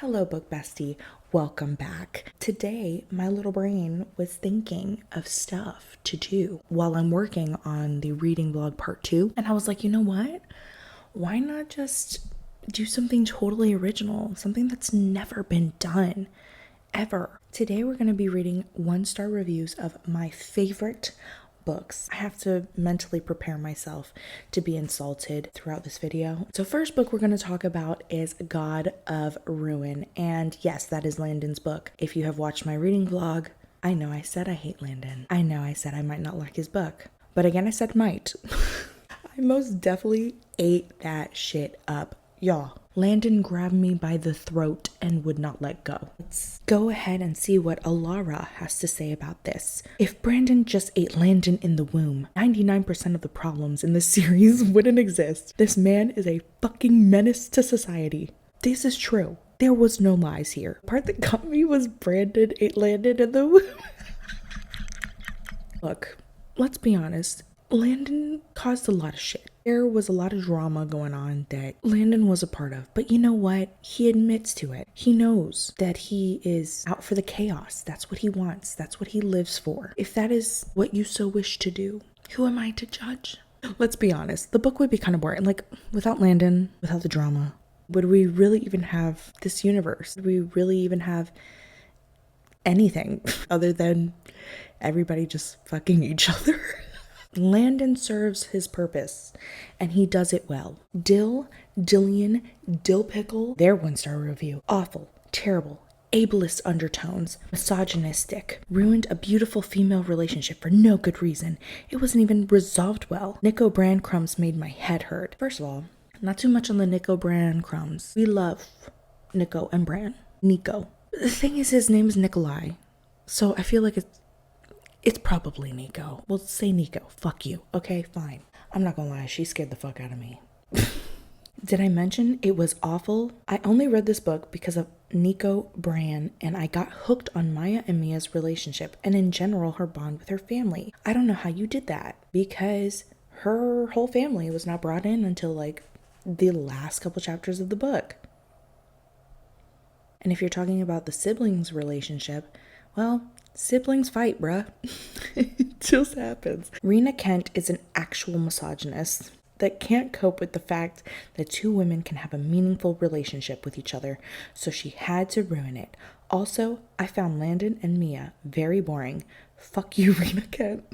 Hello, book bestie. Welcome back. Today, my little brain was thinking of stuff to do while I'm working on the reading vlog part 2. And I was like, you know what? Why not just do something totally original? Something that's never been done, ever. Today, we're going to be reading 1-star reviews of my favorite books. I have to mentally prepare myself to be insulted throughout this video. So first book we're going to talk about is God of Ruin. And yes, that is Landon's book. If you have watched my reading vlog, I know I said I hate Landon. I know I said I might not like his book. But again, I said might. I most definitely ate that shit up. Y'all, Landon grabbed me by the throat and would not let go. Let's go ahead and see what Alara has to say about this. If Brandon just ate Landon in the womb, 99% of the problems in this series wouldn't exist. This man is a fucking menace to society. This is true. There was no lies here. The part that got me was Brandon ate Landon in the womb. Look, let's be honest. Landon caused a lot of shit. There was a lot of drama going on that Landon was a part of. But you know what? He admits to it. He knows that he is out for the chaos. That's what he wants. That's what he lives for. If that is what you so wish to do, who am I to judge? Let's be honest. The book would be kind of boring. Like, without Landon, without the drama, would we really even have this universe? Would we really even have anything other than everybody just fucking each other? Landon serves his purpose, and he does it well. Dillian, Dill Pickle, their 1-star review. Awful, terrible, ableist undertones, misogynistic, ruined a beautiful female relationship for no good reason. It wasn't even resolved well. Nico Brand crumbs made my head hurt. First of all, not too much on the Nico Brand crumbs. We love Nico and Bran. Nico. The thing is, his name is Nikolai, so I feel like it's probably Nico. We'll say Nico. Fuck you. Okay, fine. I'm not gonna lie, she scared the fuck out of me. Did I mention it was awful? I only read this book because of Nico Bran, and I got hooked on Maya and Mia's relationship, and in general, her bond with her family. I don't know how you did that, because her whole family was not brought in until like the last couple chapters of the book. And if you're talking about the siblings' relationship, well, siblings fight, bruh. It just happens. Rena Kent is an actual misogynist that can't cope with the fact that two women can have a meaningful relationship with each other, so she had to ruin it. Also, I found Landon and Mia very boring. Fuck you, Rena Kent.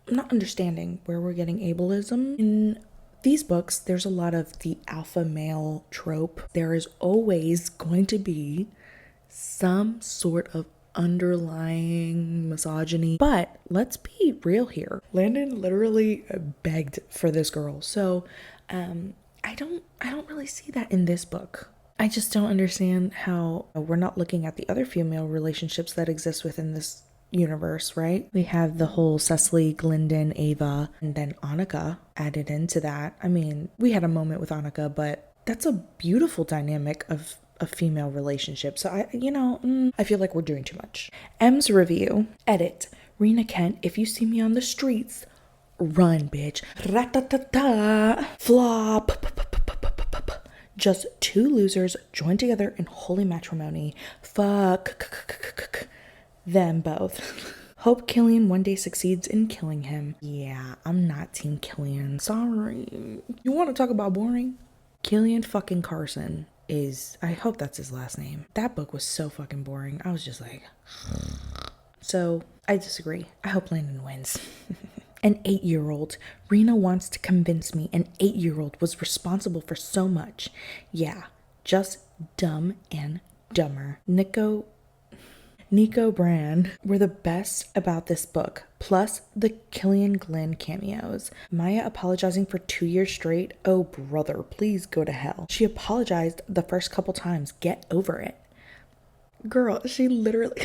I'm not understanding where we're getting ableism. In these books, there's a lot of the alpha male trope. There is always going to be some sort of underlying misogyny, but let's be real here. Landon literally begged for this girl, so I don't really see that in this book. I just don't understand how we're not looking at the other female relationships that exist within this universe, right? We have the whole Cecily, Glyndon, Ava, and then Annika added into that. I mean, we had a moment with Annika, but that's a beautiful dynamic of a female relationship. So I feel like we're doing too much. M's review. Edit. Rena Kent, if you see me on the streets, run, bitch. Ra-ta-ta-ta. Flop. Just two losers joined together in holy matrimony. Fuck them both. Hope Killian one day succeeds in killing him. Yeah, I'm not Team Killian. Sorry. You want to talk about boring? Killian fucking Carson is, I hope that's his last name. That book was so fucking boring. I was just like, so I disagree. I hope Landon wins. An 8-year-old. Rena wants to convince me an 8-year-old was responsible for so much. Yeah, just dumb and dumber. Nico Brand were the best about this book, plus the Killian Glenn cameos. Maya apologizing for 2 years straight. Oh brother, please go to hell. She apologized the first couple times. Get over it. Girl, she literally,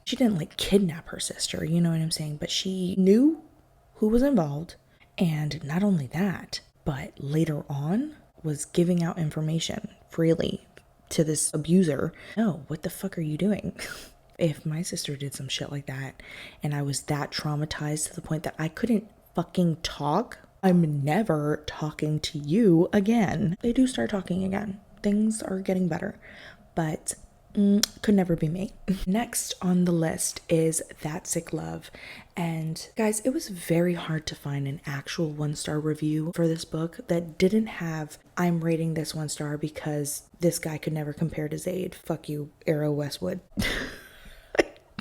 she didn't like kidnap her sister, you know what I'm saying? But she knew who was involved. And not only that, but later on was giving out information freely to this abuser. No, what the fuck are you doing? If my sister did some shit like that and I was that traumatized to the point that I couldn't fucking talk, I'm never talking to you again. They do start talking again. things are getting better, but could never be me. Next on the list is That Sick Love. And guys, it was very hard to find an actual 1-star review for this book that didn't have, I'm rating this 1 star because this guy could never compare to Zaid. Fuck you, Arrow Westwood.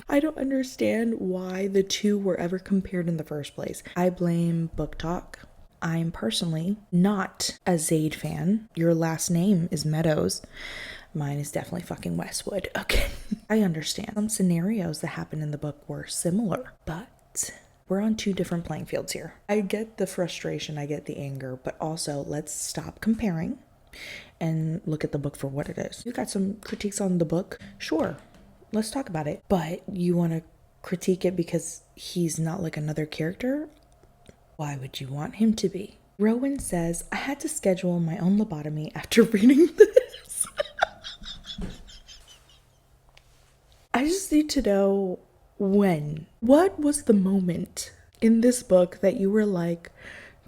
I don't understand why the two were ever compared in the first place. I blame Book Talk. I'm personally not a Zaid fan. Your last name is Meadows. Mine is definitely fucking Westwood. Okay. I understand. Some scenarios that happened in the book were similar, but we're on 2 different playing fields here. I get the frustration, I get the anger, but also let's stop comparing and look at the book for what it is. You got some critiques on the book? Sure. Let's talk about it. But you want to critique it because he's not like another character? Why would you want him to be? Rowan says, I had to schedule my own lobotomy after reading this. I just need to know when. What was the moment in this book that you were like,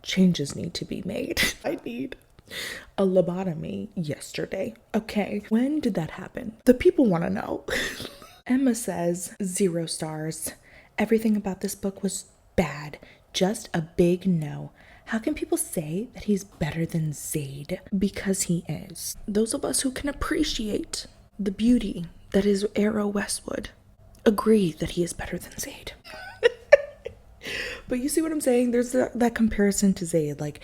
changes need to be made? I need a lobotomy yesterday. Okay, when did that happen? The people want to know. Emma says, 0 stars. Everything about this book was bad. Just a big no. How can people say that he's better than Zaid? Because he is. Those of us who can appreciate the beauty that is Arrow Westwood agree that he is better than Zaid. But you see what I'm saying? There's that comparison to Zaid. Like,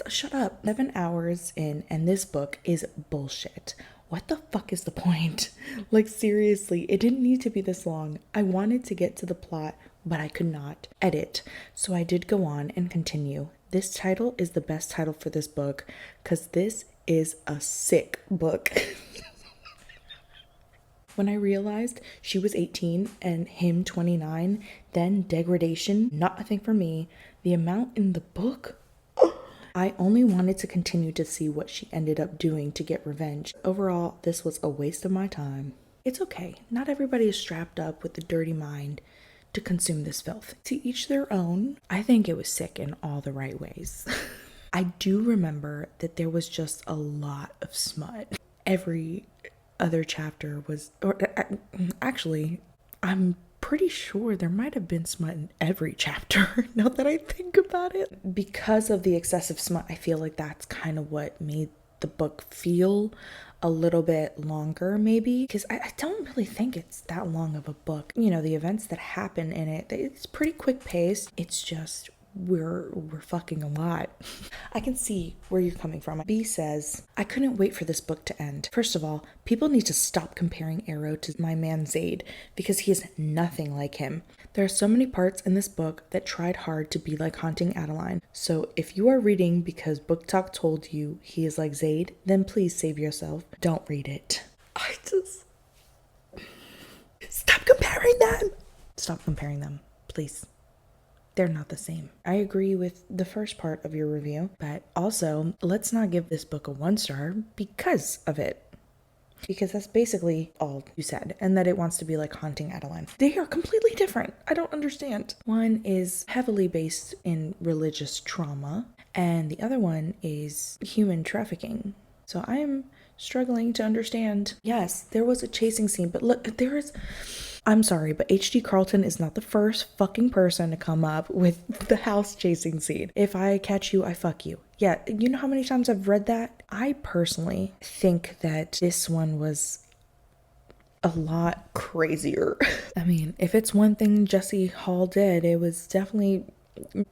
shut up. 7 hours in, and this book is bullshit. What the fuck is the point? Like, seriously, it didn't need to be this long. I wanted to get to the plot, but I could not edit. So I did go on and continue. This title is the best title for this book because this is a sick book. When I realized she was 18 and him 29, then degradation, not a thing for me. The amount in the book, I only wanted to continue to see what she ended up doing to get revenge. Overall, this was a waste of my time. It's okay. Not everybody is strapped up with a dirty mind to consume this filth. To each their own. I think it was sick in all the right ways. I do remember that there was just a lot of smut. Every other chapter was, or actually, I'm pretty sure there might have been smut in every chapter, now that I think about it. Because of the excessive smut, I feel like that's kind of what made the book feel a little bit longer, maybe, because I don't really think it's that long of a book. You know, the events that happen in it, it's pretty quick paced. It's just we're fucking a lot. I can see where you're coming from. B says, I couldn't wait for this book to end. First of all, people need to stop comparing Arrow to my man Zaid because he is nothing like him. There are so many parts in this book that tried hard to be like Haunting Adeline. So if you are reading because Book Talk told you he is like Zaid, then please save yourself. Don't read it. I just... Stop comparing them! Stop comparing them, please. They're not the same. I agree with the first part of your review, but also let's not give this book a 1 star because of it. Because that's basically all you said, and that it wants to be like Haunting Adeline. They are completely different. I don't understand. One is heavily based in religious trauma, and the other one is human trafficking. So I am struggling to understand. Yes, there was a chasing scene, but look, I'm sorry, but H.D. Carlton is not the first fucking person to come up with the house chasing scene. If I catch you, I fuck you. Yeah, you know how many times I've read that? I personally think that this one was a lot crazier. I mean, if it's one thing Jesse Hall did, it was definitely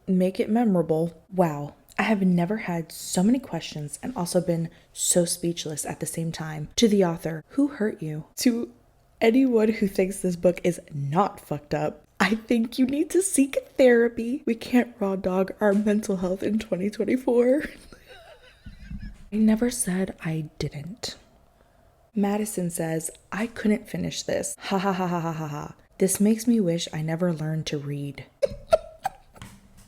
make it memorable. Wow. I have never had so many questions and also been so speechless at the same time. To the author, who hurt you? To anyone who thinks this book is not fucked up, I think you need to seek therapy. We can't raw dog our mental health in 2024. I never said I didn't. Madison says, I couldn't finish this. Ha ha ha ha ha ha ha. This makes me wish I never learned to read.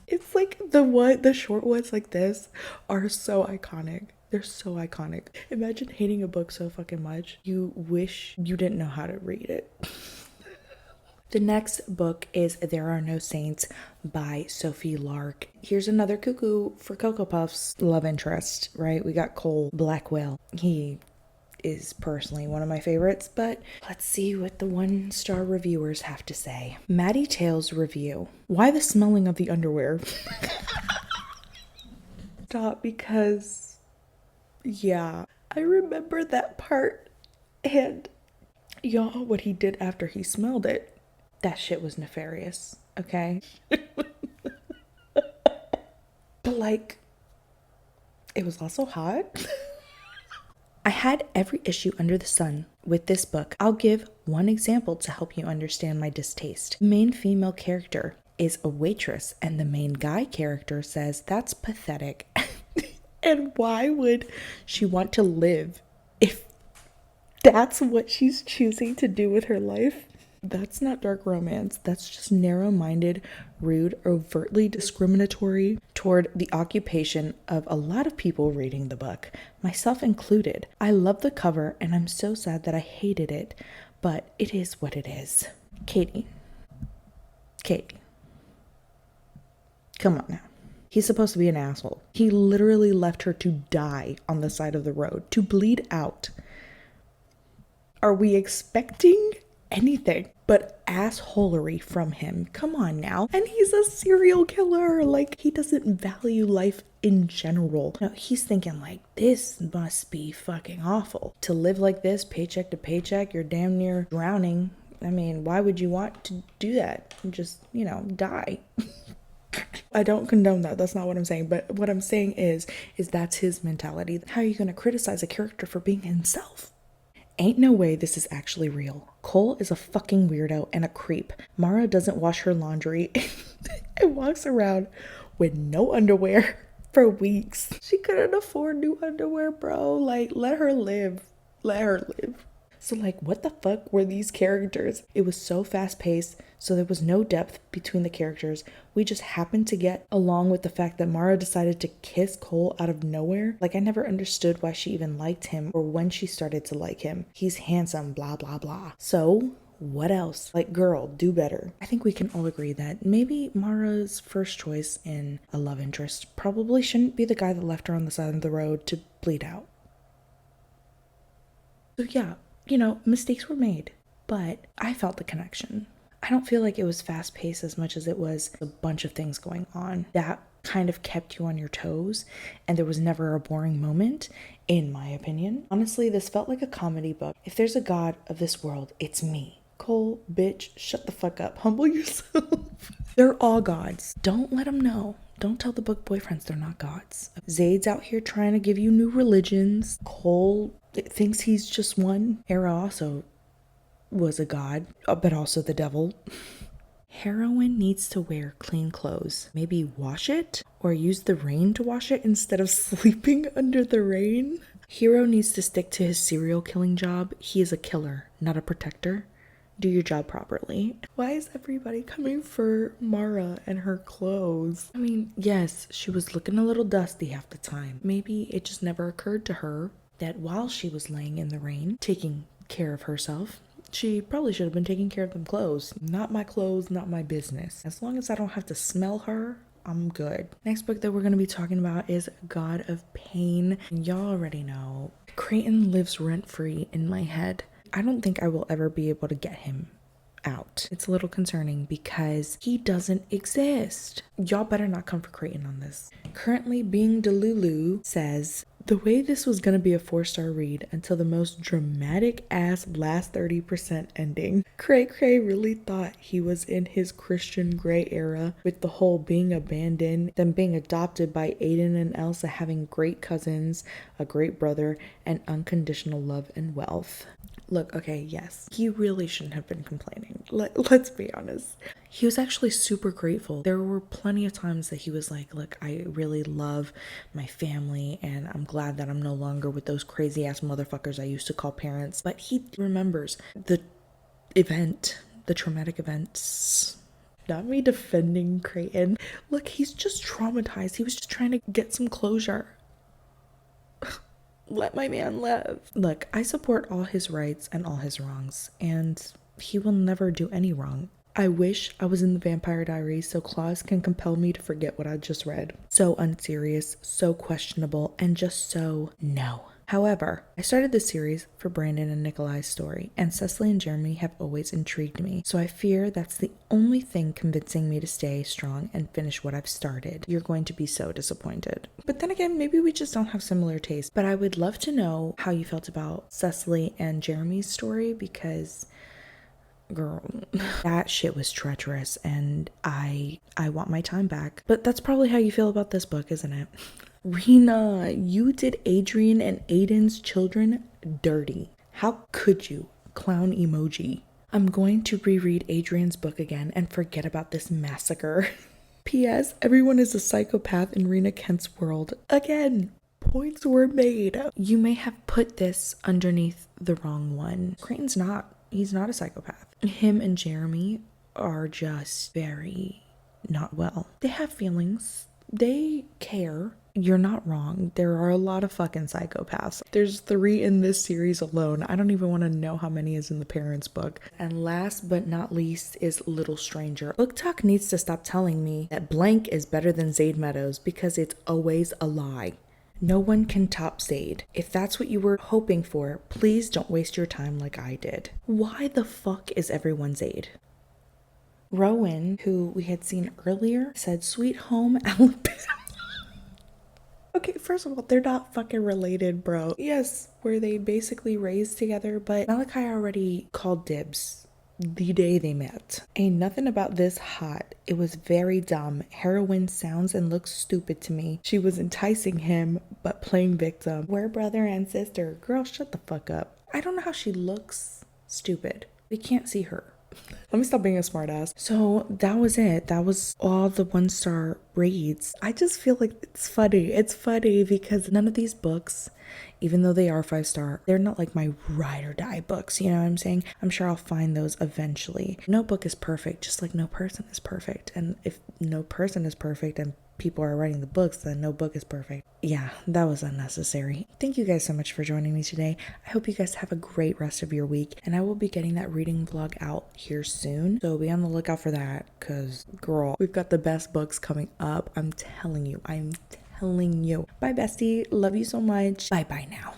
It's like the short ones like this are so iconic. They're so iconic. Imagine hating a book so fucking much, you wish you didn't know how to read it. The next book is There Are No Saints by Sophie Lark. Here's another cuckoo for Cocoa Puffs love interest, right? We got Cole Blackwell. He is personally one of my favorites, but let's see what the 1-star reviewers have to say. Maddie Tails review. Why the smelling of the underwear? Stop, because yeah, I remember that part. And y'all, what he did after he smelled it, that shit was nefarious, okay? But like, it was also hot. I had every issue under the sun with this book. I'll give one example to help you understand my distaste. The main female character is a waitress, and the main guy character says that's pathetic. And why would she want to live if that's what she's choosing to do with her life? That's not dark romance. That's just narrow-minded, rude, overtly discriminatory toward the occupation of a lot of people reading the book, myself included. I love the cover, and I'm so sad that I hated it, but it is what it is. Katie. Come on now. He's supposed to be an asshole. He literally left her to die on the side of the road, to bleed out. Are we expecting anything but assholery from him? Come on now. And he's a serial killer. Like, he doesn't value life in general. No, he's thinking like, this must be fucking awful. To live like this, paycheck to paycheck, you're damn near drowning. I mean, why would you want to do that? Just, die. I don't condone that. That's not what I'm saying. But what I'm saying is that's his mentality. How are you going to criticize a character for being himself? Ain't no way this is actually real. Cole is a fucking weirdo and a creep. Mara doesn't wash her laundry and walks around with no underwear for weeks. She couldn't afford new underwear, bro. Like, let her live. Let her live. So like, what the fuck were these characters? It was so fast paced, so there was no depth between the characters. We just happened to get along with the fact that Mara decided to kiss Cole out of nowhere. Like, I never understood why she even liked him or when she started to like him. He's handsome, blah, blah, blah. So what else? Like, girl, do better. I think we can all agree that maybe Mara's first choice in a love interest probably shouldn't be the guy that left her on the side of the road to bleed out. So yeah. Mistakes were made, but I felt the connection. I don't feel like it was fast paced as much as it was a bunch of things going on that kind of kept you on your toes, and there was never a boring moment, in my opinion. Honestly, this felt like a comedy book. If there's a god of this world, it's me. Cole, bitch, shut the fuck up. Humble yourself. They're all gods. Don't let them know. Don't tell the book boyfriends they're not gods. Zayd's out here trying to give you new religions. Cole thinks he's just one. Hera also was a god, but also the devil. Heroine needs to wear clean clothes. Maybe wash it or use the rain to wash it instead of sleeping under the rain. Hero needs to stick to his serial killing job. He is a killer, not a protector. Do your job properly. Why is everybody coming for Mara and her clothes? I mean, yes, she was looking a little dusty half the time. Maybe it just never occurred to her that while she was laying in the rain, taking care of herself, she probably should have been taking care of them clothes. Not my clothes, not my business. As long as I don't have to smell her, I'm good. Next book that we're going to be talking about is God of Pain. Y'all already know. Creighton lives rent-free in my head. I don't think I will ever be able to get him out. It's a little concerning because he doesn't exist. Y'all better not come for Creighton on this. Currently Being Delulu says, the way this was gonna be a 4-star read until the most dramatic ass last 30% ending. Cray really thought he was in his Christian Grey era with the whole being abandoned, then being adopted by Aiden and Elsa, having great cousins, a great brother, and unconditional love and wealth. Look, okay, yes, he really shouldn't have been complaining. Let's be honest. He was actually super grateful. There were plenty of times that he was like, look, I really love my family and I'm glad that I'm no longer with those crazy ass motherfuckers I used to call parents. But he remembers the traumatic events. Not me defending Creighton. Look, he's just traumatized. He was just trying to get some closure. Let my man live. Look, I support all his rights and all his wrongs, and he will never do any wrong. I wish I was in the Vampire Diaries so Claus can compel me to forget what I just read. So unserious, so questionable, and just so no. However, I started this series for Brandon and Nikolai's story, and Cecily and Jeremy have always intrigued me, so I fear that's the only thing convincing me to stay strong and finish what I've started. You're going to be so disappointed. But then again, maybe we just don't have similar tastes. But I would love to know how you felt about Cecily and Jeremy's story, because girl, that shit was treacherous, and I want my time back. But that's probably how you feel about this book, isn't it? Rena, you did Adrian and Aiden's children dirty. How could you? Clown emoji. I'm going to reread Adrian's book again and forget about this massacre. P.S. Everyone is a psychopath in Rena Kent's world. Again, points were made. You may have put this underneath the wrong one. Creighton's not. He's not a psychopath. Him and Jeremy are just very not well. They have feelings. They care. You're not wrong. There are a lot of fucking psychopaths. There's 3 in this series alone. I don't even want to know how many is in the parents' book. And last but not least is Little Stranger. Book Talk needs to stop telling me that blank is better than Zade Meadows, because it's always a lie. No one can top Zade. If that's what you were hoping for, please don't waste your time like I did. Why the fuck is everyone Zade? Rowan, who we had seen earlier, said Sweet Home Alabama. Okay, first of all, they're not fucking related, bro. Yes, were they basically raised together, but Malachi already called dibs the day they met. Ain't nothing about this hot. It was very dumb. Heroine sounds and looks stupid to me. She was enticing him, but playing victim. We're brother and sister. Girl, shut the fuck up. I don't know how she looks stupid. We can't see her. Let me stop being a smartass. So that was it. That was all the 1-star reads. I just feel like it's funny. It's funny because none of these books, even though they are 5-star, they're not like my ride or die books. You know what I'm saying? I'm sure I'll find those eventually. No book is perfect, just like no person is perfect. And if no person is perfect and people are writing the books, then no book is perfect. Yeah, that was unnecessary. Thank you guys so much for joining me today. I hope you guys have a great rest of your week, and I will be getting that reading vlog out here soon, so be on the lookout for that, because girl, we've got the best books coming up. I'm telling you. Bye bestie, love you so much. Bye now.